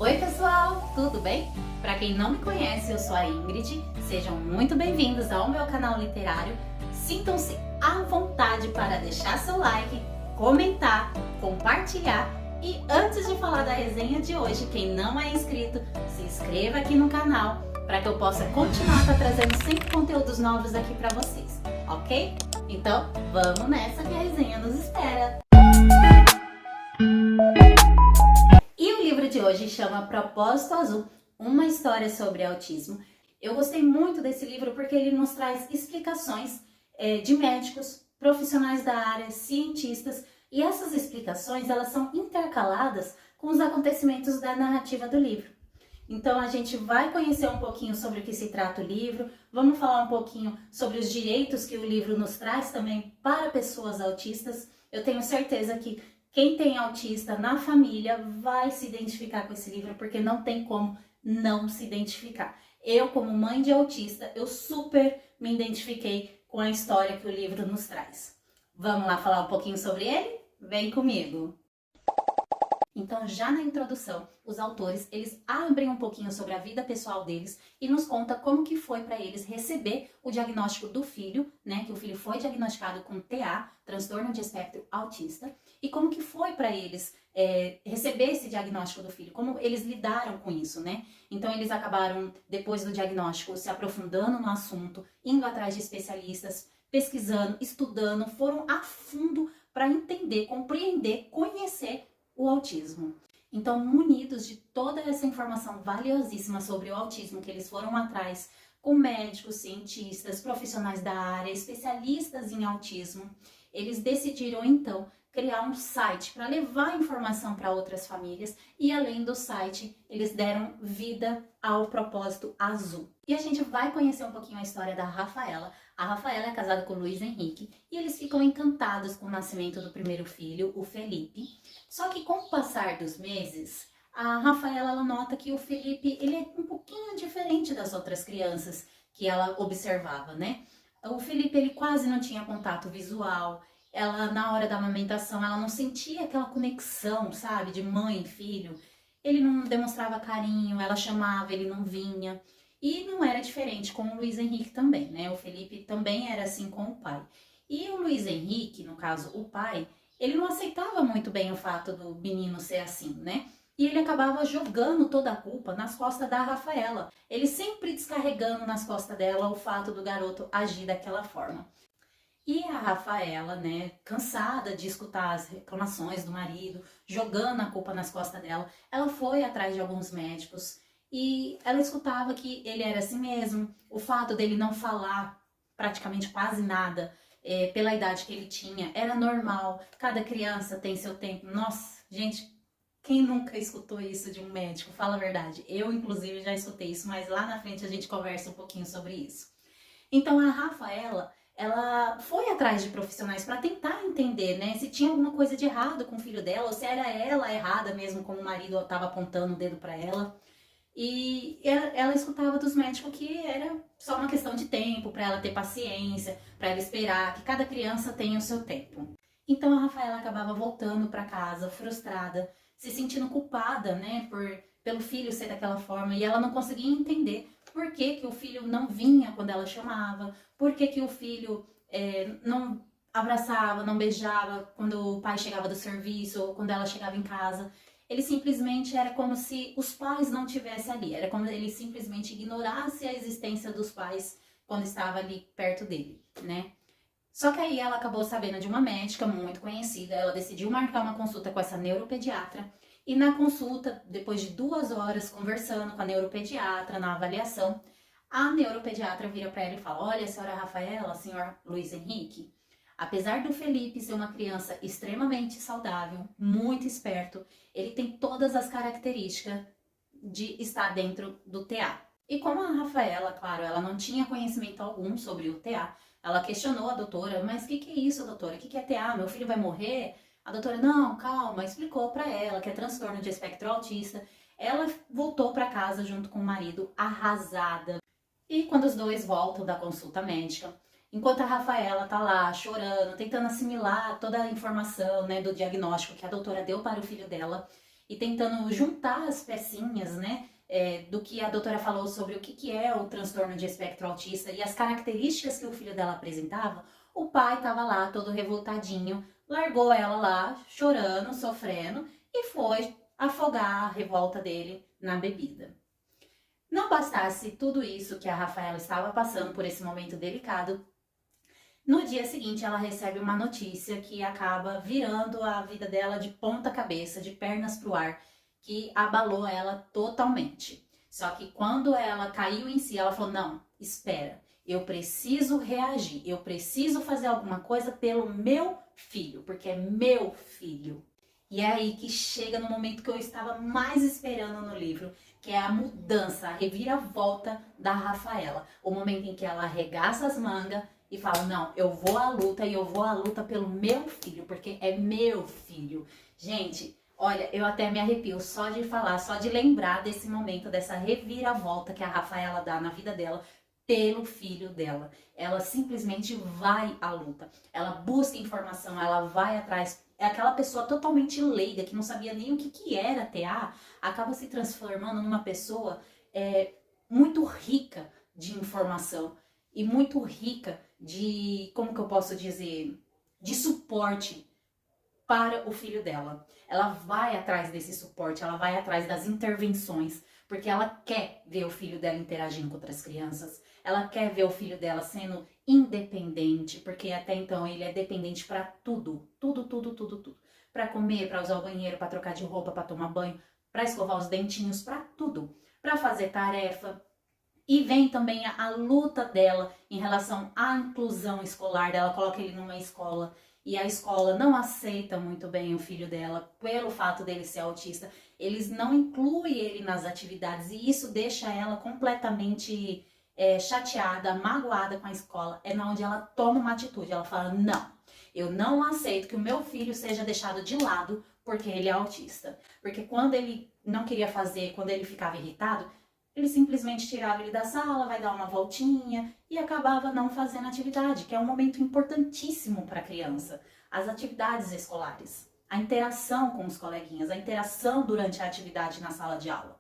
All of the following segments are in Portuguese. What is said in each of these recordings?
Oi pessoal, tudo bem? Para quem não me conhece, eu sou a Ingrid, sejam muito bem-vindos ao meu canal literário. Sintam-se à vontade para deixar seu like, comentar, compartilhar e antes de falar da resenha de hoje, quem não é inscrito, se inscreva aqui no canal para que eu possa continuar trazendo sempre conteúdos novos aqui para vocês, ok? Então vamos nessa que a resenha nos espera! E o livro de hoje chama Propósito Azul, uma história sobre autismo. Eu gostei muito desse livro porque ele nos traz explicações de médicos, profissionais da área, cientistas, e essas explicações elas são intercaladas com os acontecimentos da narrativa do livro. Então a gente vai conhecer um pouquinho sobre o que se trata o livro, vamos falar um pouquinho sobre os direitos que o livro nos traz também para pessoas autistas. Eu tenho certeza que quem tem autista na família vai se identificar com esse livro, porque não tem como não se identificar. Eu, como mãe de autista, eu super me identifiquei com a história que o livro nos traz. Vamos lá falar um pouquinho sobre ele? Vem comigo! Então, já na introdução, os autores, eles abrem um pouquinho sobre a vida pessoal deles e nos conta como que foi para eles receber o diagnóstico do filho, né, que o filho foi diagnosticado com TA, transtorno de espectro autista, e como que foi para eles receber esse diagnóstico do filho, como eles lidaram com isso, né? Então, eles acabaram, depois do diagnóstico, se aprofundando no assunto, indo atrás de especialistas, pesquisando, estudando, foram a fundo para entender, compreender, conhecer o autismo. Então, munidos de toda essa informação valiosíssima sobre o autismo que eles foram atrás com médicos, cientistas, profissionais da área, especialistas em autismo, eles decidiram então criar um site para levar informação para outras famílias e além do site, eles deram vida ao Propósito Azul. E a gente vai conhecer um pouquinho a história da Rafaela. A Rafaela é casada com o Luiz Henrique e eles ficam encantados com o nascimento do primeiro filho, o Felipe. Só que com o passar dos meses, a Rafaela ela nota que o Felipe ele é um pouquinho diferente das outras crianças que ela observava, né? O Felipe ele quase não tinha contato visual. Ela, na hora da amamentação, ela não sentia aquela conexão, sabe, de mãe e filho. Ele não demonstrava carinho, ela chamava, ele não vinha. E não era diferente com o Luiz Henrique também, né? O Felipe também era assim com o pai. E o Luiz Henrique, no caso, o pai, ele não aceitava muito bem o fato do menino ser assim, né? E ele acabava jogando toda a culpa nas costas da Rafaela. Ele sempre descarregando nas costas dela o fato do garoto agir daquela forma. E a Rafaela, né, cansada de escutar as reclamações do marido, jogando a culpa nas costas dela, ela foi atrás de alguns médicos e ela escutava que ele era assim mesmo, o fato dele não falar praticamente quase nada, pela idade que ele tinha, era normal, cada criança tem seu tempo. Nossa, gente, quem nunca escutou isso de um médico? Fala a verdade, eu inclusive já escutei isso, mas lá na frente a gente conversa um pouquinho sobre isso. Então a Rafaela, ela foi atrás de profissionais para tentar entender, né, se tinha alguma coisa de errado com o filho dela, ou se era ela errada mesmo, como o marido estava apontando o dedo para ela. E ela escutava dos médicos que era só uma questão de tempo, para ela ter paciência, para ela esperar, que cada criança tem o seu tempo. Então a Rafaela acabava voltando para casa frustrada, se sentindo culpada, né, pelo filho ser daquela forma, e ela não conseguia entender por que que o filho não vinha quando ela chamava, por que que o filho não abraçava, não beijava quando o pai chegava do serviço ou quando ela chegava em casa. Ele simplesmente era como se os pais não estivessem ali, era como ele simplesmente ignorasse a existência dos pais quando estava ali perto dele, né? Só que aí ela acabou sabendo de uma médica muito conhecida, ela decidiu marcar uma consulta com essa neuropediatra. E na consulta, depois de 2 horas conversando com a neuropediatra, na avaliação, a neuropediatra vira para ela e fala: olha, senhora Rafaela, senhor Luiz Henrique, apesar do Felipe ser uma criança extremamente saudável, muito esperto, ele tem todas as características de estar dentro do TA. E como a Rafaela, claro, ela não tinha conhecimento algum sobre o TA, ela questionou a doutora: mas o que é isso, doutora? O que é TA? Meu filho vai morrer? A doutora, não, calma, explicou para ela que é transtorno de espectro autista. Ela voltou para casa junto com o marido, arrasada. E quando os dois voltam da consulta médica, enquanto a Rafaela tá lá chorando, tentando assimilar toda a informação, né, do diagnóstico que a doutora deu para o filho dela, e tentando juntar as pecinhas, né? Do que a doutora falou sobre o que é o transtorno de espectro autista e as características que o filho dela apresentava, o pai estava lá todo revoltadinho, largou ela lá, chorando, sofrendo, e foi afogar a revolta dele na bebida. Não bastasse tudo isso que a Rafaela estava passando por esse momento delicado, no dia seguinte ela recebe uma notícia que acaba virando a vida dela de ponta cabeça, de pernas pro ar, que abalou ela totalmente. Só que quando ela caiu em si, ela falou, não, espera, eu preciso reagir, eu preciso fazer alguma coisa pelo meu filho, porque é meu filho. E é aí que chega no momento que eu estava mais esperando no livro, que é a mudança, a reviravolta da Rafaela. O momento em que ela arregaça as mangas e fala, não, eu vou à luta e eu vou à luta pelo meu filho, porque é meu filho. Gente, olha, eu até me arrepio só de falar, só de lembrar desse momento, dessa reviravolta que a Rafaela dá na vida dela pelo filho dela. Ela simplesmente vai à luta, ela busca informação, ela vai atrás. É aquela pessoa totalmente leiga, que não sabia nem o que era TA, acaba se transformando numa pessoa muito rica de informação e muito rica de, como que eu posso dizer, de suporte para o filho dela. Ela vai atrás desse suporte, ela vai atrás das intervenções, porque ela quer ver o filho dela interagindo com outras crianças, ela quer ver o filho dela sendo independente, porque até então ele é dependente para tudo, tudo, tudo, tudo, tudo. Para comer, para usar o banheiro, para trocar de roupa, para tomar banho, para escovar os dentinhos, para tudo, para fazer tarefa. E vem também a luta dela em relação à inclusão escolar. Ela coloca ele numa escola e a escola não aceita muito bem o filho dela pelo fato dele ser autista. Eles não incluem ele nas atividades e isso deixa ela completamente chateada, magoada com a escola. É na onde ela toma uma atitude. Ela fala, não, eu não aceito que o meu filho seja deixado de lado porque ele é autista. Porque quando ele não queria fazer, quando ele ficava irritado, ele simplesmente tirava ele da sala, vai dar uma voltinha e acabava não fazendo atividade, que é um momento importantíssimo para a criança. As atividades escolares, a interação com os coleguinhas, a interação durante a atividade na sala de aula.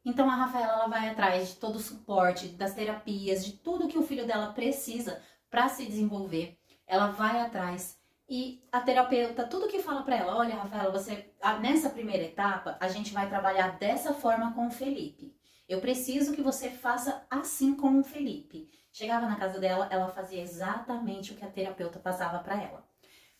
Então a Rafaela ela vai atrás de todo o suporte, das terapias, de tudo que o filho dela precisa para se desenvolver. Ela vai atrás e a terapeuta, tudo que fala para ela, olha Rafaela, você nessa primeira etapa a gente vai trabalhar dessa forma com o Felipe. Eu preciso que você faça assim com o Felipe. Chegava na casa dela, ela fazia exatamente o que a terapeuta passava para ela.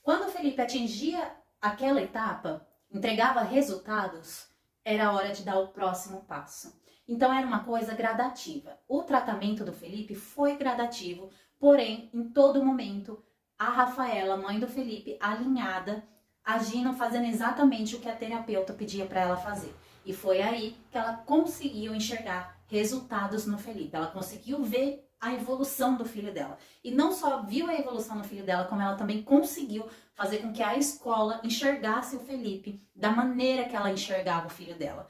Quando o Felipe atingia aquela etapa, entregava resultados, era hora de dar o próximo passo. Então era uma coisa gradativa. O tratamento do Felipe foi gradativo, porém, em todo momento, a Rafaela, mãe do Felipe, alinhada, agindo, fazendo exatamente o que a terapeuta pedia para ela fazer. E foi aí que ela conseguiu enxergar resultados no Felipe. Ela conseguiu ver a evolução do filho dela. E não só viu a evolução no filho dela, como ela também conseguiu fazer com que a escola enxergasse o Felipe da maneira que ela enxergava o filho dela.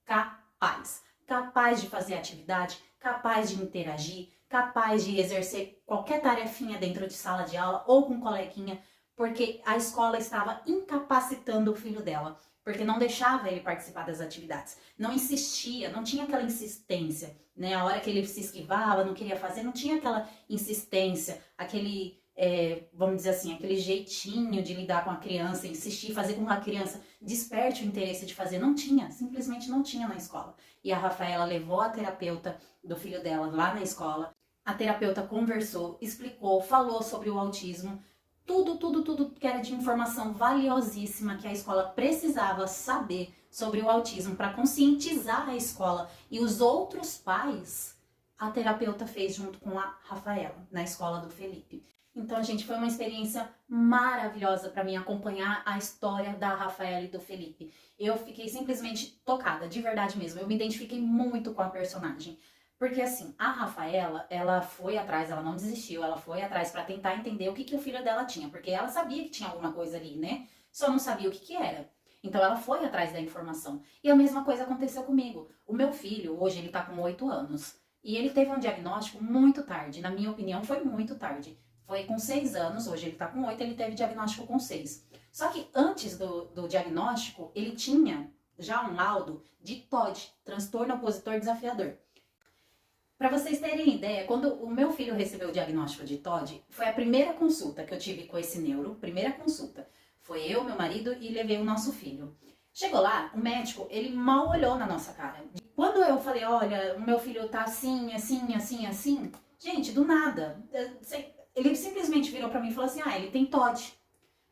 Capaz. Capaz de fazer atividade, capaz de interagir, capaz de exercer qualquer tarefinha dentro de sala de aula ou com um coleguinha, porque a escola estava incapacitando o filho dela. Porque não deixava ele participar das atividades, não insistia, não tinha aquela insistência, né? A hora que ele se esquivava, não queria fazer, não tinha aquela insistência, aquele, vamos dizer assim, aquele jeitinho de lidar com a criança, insistir, fazer com que a criança desperte o interesse de fazer, não tinha, simplesmente não tinha na escola. E a Rafaela levou a terapeuta do filho dela lá na escola, a terapeuta conversou, explicou, falou sobre o autismo, tudo que era de informação valiosíssima que a escola precisava saber sobre o autismo para conscientizar a escola e os outros pais, a terapeuta fez junto com a Rafaela, na escola do Felipe. Então, gente, foi uma experiência maravilhosa para mim acompanhar a história da Rafaela e do Felipe. Eu fiquei simplesmente tocada, de verdade mesmo. Eu me identifiquei muito com a personagem. Porque assim, a Rafaela, ela foi atrás, ela não desistiu, ela foi atrás para tentar entender o que o filho dela tinha, porque ela sabia que tinha alguma coisa ali, né? Só não sabia o que era. Então ela foi atrás da informação. E a mesma coisa aconteceu comigo. O meu filho, hoje ele tá com 8 anos, e ele teve um diagnóstico muito tarde, na minha opinião foi muito tarde. Foi com 6 anos, hoje ele tá com 8, ele teve diagnóstico com 6. Só que antes do diagnóstico, ele tinha já um laudo de TOD, transtorno opositor desafiador. Para vocês terem ideia, quando o meu filho recebeu o diagnóstico de TOD, foi a primeira consulta que eu tive com esse neuro, primeira consulta. Foi eu, meu marido e levei o nosso filho. Chegou lá, o médico, ele mal olhou na nossa cara. Quando eu falei, olha, o meu filho tá assim, assim, assim, assim, gente, do nada, ele simplesmente virou pra mim e falou assim, ele tem TOD.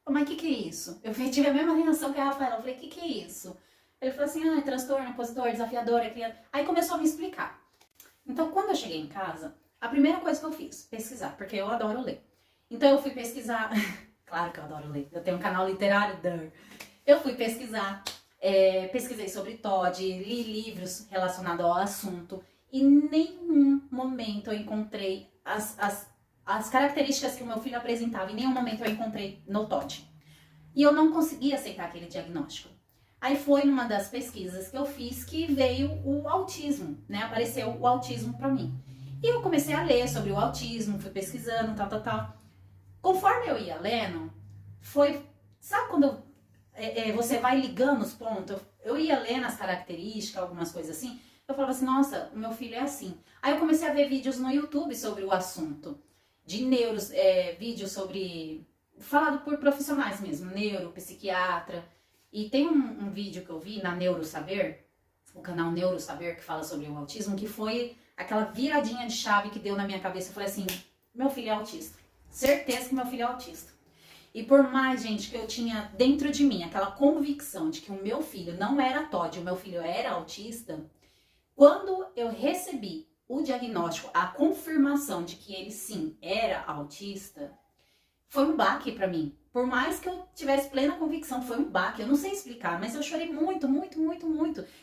Mas o que é isso? Eu tive a mesma reação que a Rafaela, eu falei, o que é isso? Ele falou assim, é transtorno opositor desafiador, é criança. Aí começou a me explicar. Então, quando eu cheguei em casa, a primeira coisa que eu fiz, pesquisar, porque eu adoro ler. Então, eu fui pesquisar, claro que eu adoro ler, eu tenho um canal literário, eu fui pesquisar, pesquisei sobre TOD, li livros relacionados ao assunto, e em nenhum momento eu encontrei as características que o meu filho apresentava, em nenhum momento eu encontrei no TOD. E eu não conseguia aceitar aquele diagnóstico. Aí foi numa das pesquisas que eu fiz que veio o autismo, né? Apareceu o autismo pra mim. E eu comecei a ler sobre o autismo, fui pesquisando, tal. Conforme eu ia lendo, sabe quando você vai ligando os pontos? Eu ia lendo as características, algumas coisas assim, eu falava assim, nossa, o meu filho é assim. Aí eu comecei a ver vídeos no YouTube sobre o assunto, de neuros, vídeos sobre, falado por profissionais mesmo, neuro, psiquiatra. E tem um vídeo que eu vi na Neurosaber, o canal Neurosaber, que fala sobre o autismo, que foi aquela viradinha de chave que deu na minha cabeça. Eu falei assim, meu filho é autista. Certeza que meu filho é autista. E por mais, gente, que eu tinha dentro de mim aquela convicção de que o meu filho não era TOD, o meu filho era autista, quando eu recebi o diagnóstico, a confirmação de que ele sim era autista, foi um baque pra mim. Por mais que eu tivesse plena convicção, foi um baque. Eu não sei explicar, mas eu chorei muito.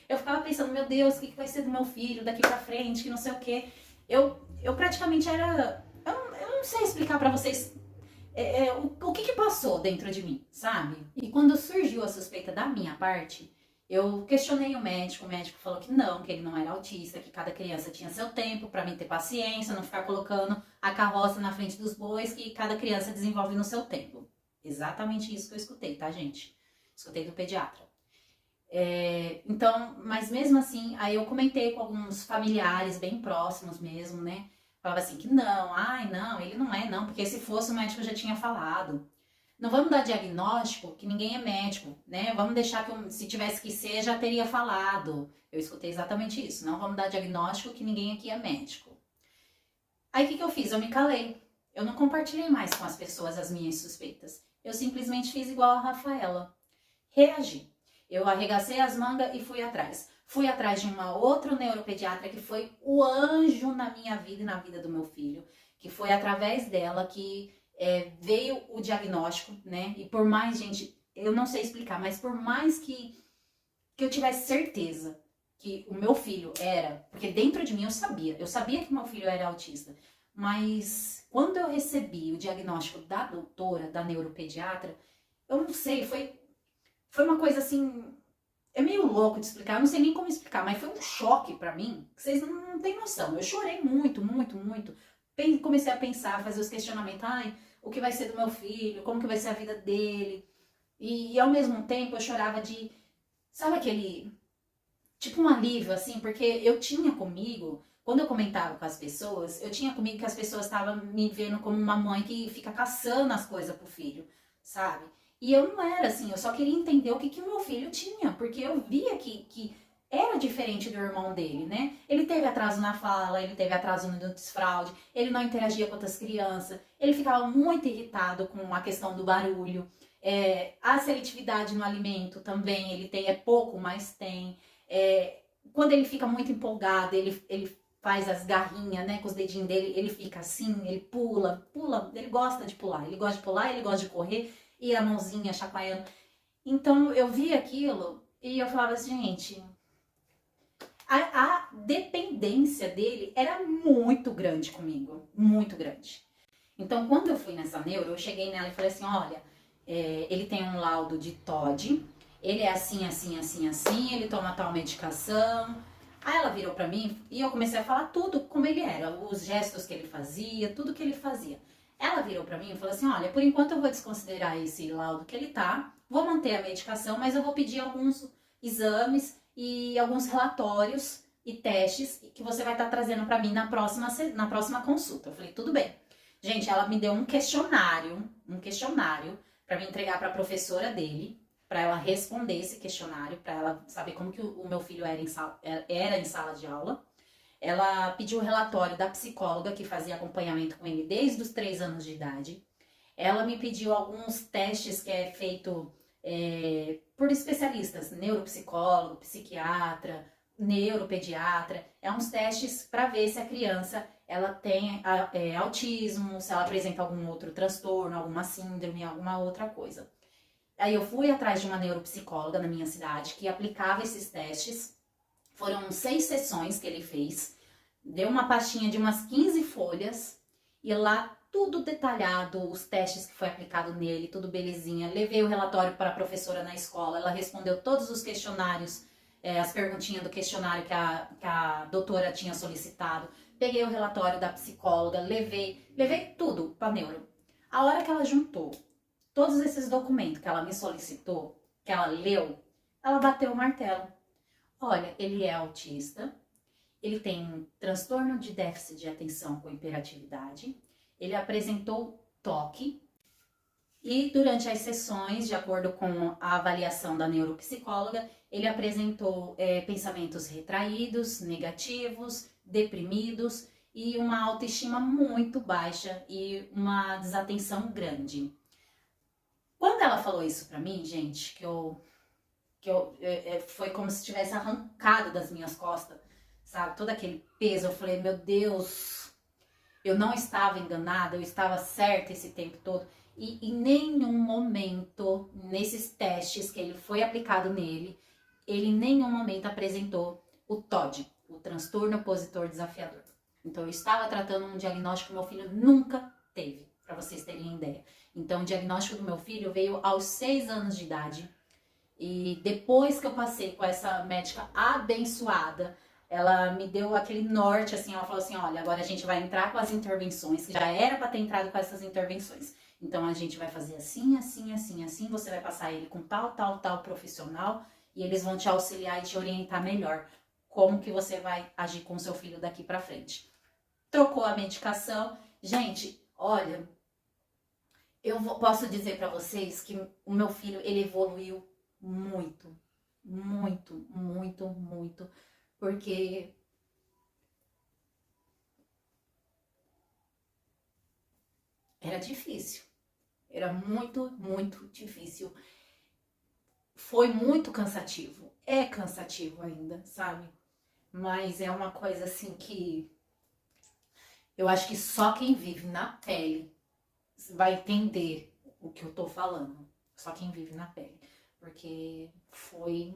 Eu ficava pensando, meu Deus, o que vai ser do meu filho daqui pra frente, que não sei o quê. Eu praticamente era... Eu não sei explicar pra vocês o que passou dentro de mim, sabe? E quando surgiu a suspeita da minha parte, eu questionei o médico falou que ele não era autista, que cada criança tinha seu tempo, pra mim ter paciência, não ficar colocando a carroça na frente dos bois, que cada criança desenvolve no seu tempo. Exatamente isso que eu escutei, tá, gente? Escutei do pediatra. Então, mas mesmo assim, aí eu comentei com alguns familiares bem próximos mesmo, né? Falava assim que não, ele não é não, porque se fosse o médico já tinha falado. Não vamos dar diagnóstico que ninguém é médico, né? Vamos deixar que se tivesse que ser, já teria falado. Eu escutei exatamente isso. Não vamos dar diagnóstico que ninguém aqui é médico. Aí o que eu fiz? Eu me calei. Eu não compartilhei mais com as pessoas as minhas suspeitas. Eu simplesmente fiz igual a Rafaela. Reagi. Eu arregacei as mangas e fui atrás. Fui atrás de uma outra neuropediatra que foi o anjo na minha vida e na vida do meu filho. Que foi através dela que veio o diagnóstico, né? E por mais, gente, eu não sei explicar, mas por mais que eu tivesse certeza que o meu filho era... Porque dentro de mim eu sabia que meu filho era autista. Mas quando eu recebi o diagnóstico da doutora, da neuropediatra, eu não sei, foi uma coisa assim... É meio louco de explicar, eu não sei nem como explicar, mas foi um choque pra mim, que vocês não têm noção. Eu chorei muito. Comecei a pensar, fazer os questionamentos, o que vai ser do meu filho, como que vai ser a vida dele. E ao mesmo tempo eu chorava de, sabe aquele, tipo um alívio assim, porque eu tinha comigo, quando eu comentava com as pessoas, eu tinha comigo que as pessoas estavam me vendo como uma mãe que fica caçando as coisas pro filho, sabe? E eu não era assim, eu só queria entender o que o meu filho tinha, porque eu via que era diferente do irmão dele, né? Ele teve atraso na fala, ele teve atraso no desfraude, ele não interagia com outras crianças, ele ficava muito irritado com a questão do barulho, a seletividade no alimento também, ele tem, é pouco, mas tem. Quando ele fica muito empolgado, ele faz as garrinhas, né, com os dedinhos dele, ele fica assim, ele pula, ele gosta de pular, ele gosta de correr, e a mãozinha chacoalhando. Então eu vi aquilo e eu falava assim, gente, a dependência dele era muito grande comigo, muito grande. Então quando eu fui nessa neuro, eu cheguei nela e falei assim, olha, ele tem um laudo de TOD, ele é assim, ele toma tal medicação. Aí ela virou pra mim e eu comecei a falar tudo como ele era, os gestos que ele fazia, tudo que ele fazia. Ela virou pra mim e falou assim, olha, por enquanto eu vou desconsiderar esse laudo que ele tá, vou manter a medicação, mas eu vou pedir alguns exames e alguns relatórios e testes que você vai estar trazendo para mim na próxima consulta. Eu falei, tudo bem. Gente, ela me deu um questionário para me entregar para a professora dele, para ela responder esse questionário, para ela saber como que o meu filho era em sala de aula. Ela pediu o relatório da psicóloga que fazia acompanhamento com ele desde os 3 anos de idade. Ela me pediu alguns testes que é feito por especialistas, neuropsicólogo, psiquiatra, neuropediatra. É uns testes para ver se a criança ela tem autismo, se ela apresenta algum outro transtorno, alguma síndrome, alguma outra coisa. Aí eu fui atrás de uma neuropsicóloga na minha cidade que aplicava esses testes. Foram 6 sessões que ele fez. Deu uma pastinha de umas 15 folhas e lá tudo detalhado, os testes que foi aplicado nele, tudo belezinha. Levei o relatório para a professora na escola, ela respondeu todos os questionários, as perguntinhas do questionário que a doutora tinha solicitado. Peguei o relatório da psicóloga, levei tudo para a neuro. A hora que ela juntou todos esses documentos que ela me solicitou, que ela leu, ela bateu o martelo. Olha, ele é autista, ele tem transtorno de déficit de atenção com hiperatividade, ele apresentou toque e durante as sessões, de acordo com a avaliação da neuropsicóloga, ele apresentou pensamentos retraídos, negativos, deprimidos e uma autoestima muito baixa e uma desatenção grande. Quando ela falou isso pra mim, gente, foi como se tivesse arrancado das minhas costas, sabe? Todo aquele peso, eu falei, meu Deus, eu não estava enganada, eu estava certa esse tempo todo. E em nenhum momento, nesses testes que ele foi aplicado nele, ele em nenhum momento apresentou o TOD, o transtorno opositor desafiador. Então eu estava tratando um diagnóstico que meu filho nunca teve, para vocês terem ideia. Então o diagnóstico do meu filho veio aos 6 anos de idade. E depois que eu passei com essa médica abençoada, ela me deu aquele norte, assim, ela falou assim, olha, agora a gente vai entrar com as intervenções, que já era para ter entrado com essas intervenções. Então a gente vai fazer assim, assim, assim, assim, você vai passar ele com tal, tal, tal profissional e eles vão te auxiliar e te orientar melhor como que você vai agir com seu filho daqui para frente. Trocou a medicação. Gente, olha, posso dizer para vocês que o meu filho, ele evoluiu muito, muito, muito, muito, porque era difícil, era muito, muito difícil, foi muito cansativo, é cansativo ainda, sabe? Mas é uma coisa assim que eu acho que só quem vive na pele vai entender o que eu tô falando, só quem vive na pele. Porque foi...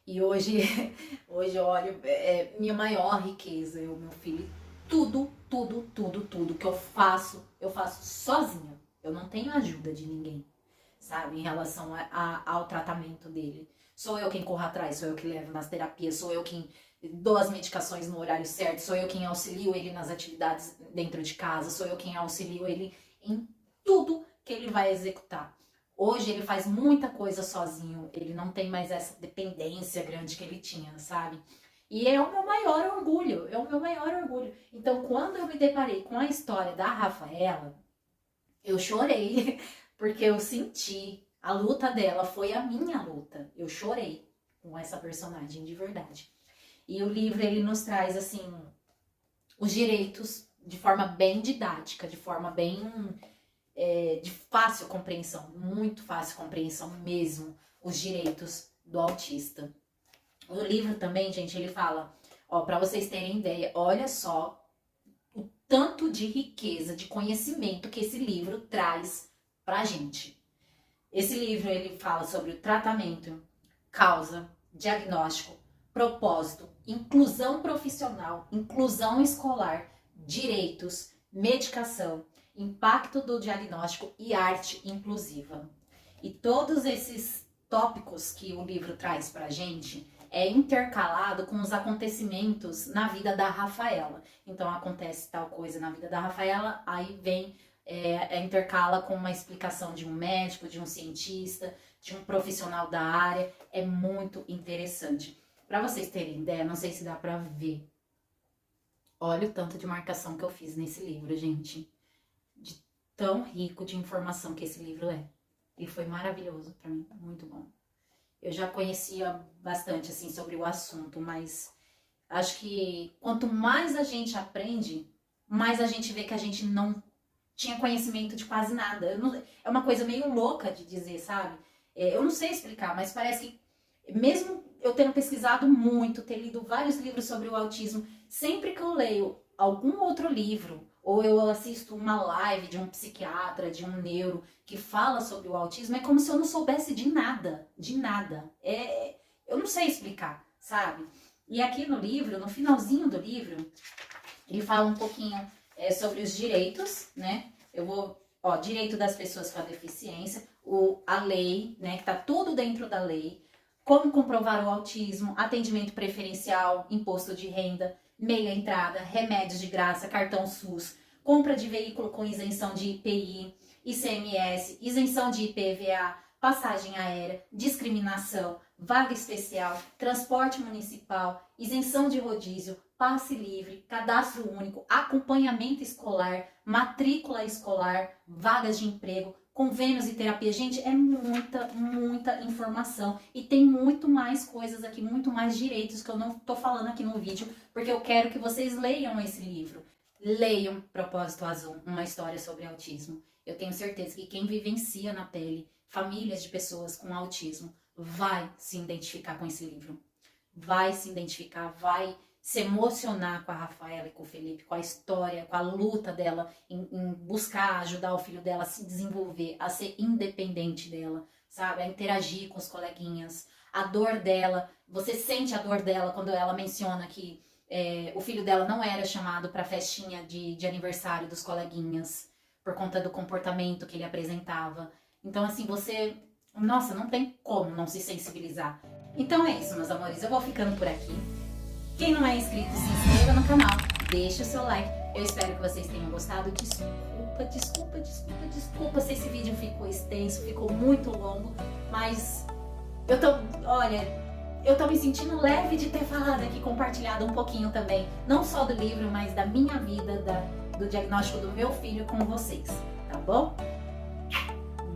E hoje eu olho, minha maior riqueza é o meu filho. Tudo que eu faço sozinha. Eu não tenho ajuda de ninguém, sabe? Em relação ao tratamento dele. Sou eu quem corro atrás, sou eu que levo nas terapias, sou eu quem dou as medicações no horário certo, sou eu quem auxilio ele nas atividades dentro de casa, sou eu quem auxilio ele em tudo que ele vai executar. Hoje ele faz muita coisa sozinho, ele não tem mais essa dependência grande que ele tinha, sabe? E é o meu maior orgulho, é o meu maior orgulho. Então, quando eu me deparei com a história da Rafaela, eu chorei, porque eu senti, a luta dela foi a minha luta. Eu chorei com essa personagem, de verdade. E o livro, ele nos traz, assim, os direitos de forma bem didática, de forma bem... de fácil compreensão, muito fácil compreensão mesmo, os direitos do autista. O livro também, gente, ele fala, ó, para vocês terem ideia, olha só o tanto de riqueza, de conhecimento que esse livro traz pra gente. Esse livro, ele fala sobre o tratamento, causa, diagnóstico, propósito, inclusão profissional, inclusão escolar, direitos, medicação, impacto do diagnóstico e arte inclusiva. E todos esses tópicos que o livro traz pra gente é intercalado com os acontecimentos na vida da Rafaela. Então acontece tal coisa na vida da Rafaela, aí vem, intercala com uma explicação de um médico, de um cientista, de um profissional da área. É muito interessante. Para vocês terem ideia, não sei se dá para ver. Olha o tanto de marcação que eu fiz nesse livro, gente. De tão rico de informação que esse livro é. E foi maravilhoso para mim, muito bom. Eu já conhecia bastante assim sobre o assunto, mas acho que quanto mais a gente aprende, mais a gente vê que a gente não tinha conhecimento de quase nada. É uma coisa meio louca de dizer, sabe? Eu não sei explicar, mas parece que mesmo eu tendo pesquisado muito, ter lido vários livros sobre o autismo, sempre que eu leio algum outro livro, ou eu assisto uma live de um psiquiatra, de um neuro, que fala sobre o autismo, é como se eu não soubesse de nada, de nada. Eu não sei explicar, sabe? E aqui no livro, no finalzinho do livro, ele fala um pouquinho sobre os direitos, né? Direito das pessoas com a deficiência, a lei, né? Que tá tudo dentro da lei, como comprovar o autismo, atendimento preferencial, imposto de renda, meia entrada, remédios de graça, cartão SUS, compra de veículo com isenção de IPI, ICMS, isenção de IPVA, passagem aérea, discriminação, vaga especial, transporte municipal, isenção de rodízio, passe livre, cadastro único, acompanhamento escolar, matrícula escolar, vagas de emprego, convênios e terapia. Gente, é muita informação. E tem muito mais coisas aqui, muito mais direitos que eu não tô falando aqui no vídeo, porque eu quero que vocês leiam esse livro. Leiam Propósito Azul, uma história sobre autismo. Eu tenho certeza que quem vivencia na pele famílias de pessoas com autismo vai se identificar com esse livro. Vai se identificar, vai se emocionar com a Rafaela e com o Felipe, com a história, com a luta dela em buscar ajudar o filho dela a se desenvolver, a ser independente dela, sabe? A interagir com os coleguinhas, a dor dela. Você sente a dor dela quando ela menciona que o filho dela não era chamado para a festinha de aniversário dos coleguinhas por conta do comportamento que ele apresentava. Então, assim, nossa, não tem como não se sensibilizar. Então é isso, meus amores. Eu vou ficando por aqui. Quem não é inscrito, se inscreva no canal, deixa o seu like. Eu espero que vocês tenham gostado. Desculpa se esse vídeo ficou extenso, ficou muito longo, mas eu tô me sentindo leve de ter falado aqui, compartilhado um pouquinho também, não só do livro, mas da minha vida, do diagnóstico do meu filho com vocês, tá bom?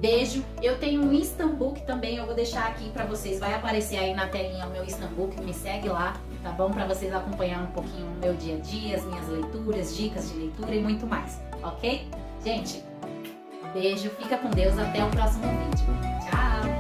Beijo. Eu tenho um Instabook também, eu vou deixar aqui pra vocês, vai aparecer aí na telinha o meu Instabook, me segue lá, tá bom? Pra vocês acompanhar um pouquinho o meu dia a dia, as minhas leituras, dicas de leitura e muito mais, ok? Gente, beijo, fica com Deus, até o próximo vídeo. Tchau!